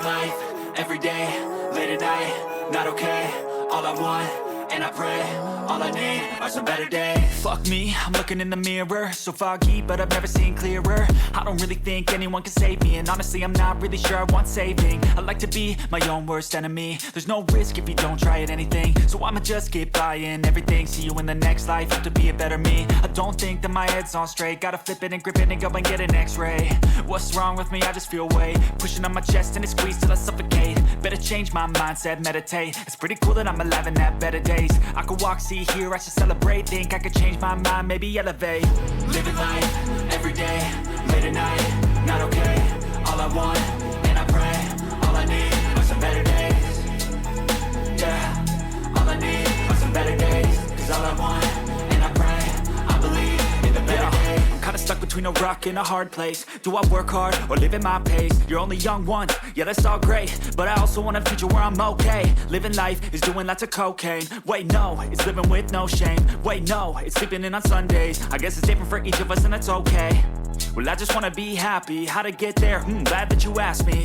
Living life, everyday, late at night, not okay. All I want, and I pray, all I need are some better days. Fuck me, I'm looking in the mirror, so foggy, but I've never seen clearer. I don't really think anyone can save me, and honestly I'm not really sure I want saving. I like to be my own worst enemy. There's no risk if you don't try at anything, so I'ma just keep buying everything. See you in the next life, have to be a better me. I don't think that my head's on straight, gotta flip it and grip it and go and get an x-ray. What's wrong with me? I just feel weight pushing on my chest and it squeezes till I suffocate. Better change my mindset, meditate. It's pretty cool that I'm alive and have better days. I could walk, see, hear, I should celebrate. Think I could change my mind, maybe elevate. Living life, everyday, late at night, not okay. All I want, and I pray, all I need are some better days. Yeah, all I need are some better days. Cause all I want, and I pray, I believe in the better days. I'm kinda stuck between a rock and a hard place. Do I work hard or live at my pace? You're only young once, yeah that's all great, but I also want a future where I'm okay. Living life is doing lots of cocaine. Wait no, it's living with no shame. Wait no, it's sleeping in on Sundays. I guess it's different for each of us and that's okay. Well I just wanna be happy, how to get there? Glad that you asked me.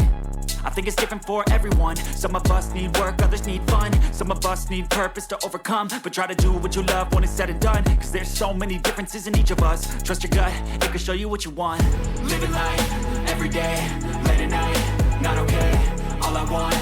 I think it's different for everyone. Some of us need work, others need fun. Some of us need purpose to overcome. But try to do what you love when it's said and done. Cause there's so many differences in each of us. Trust your gut, it can show you what you want. Living life, everyday, late at night, not okay. All I want,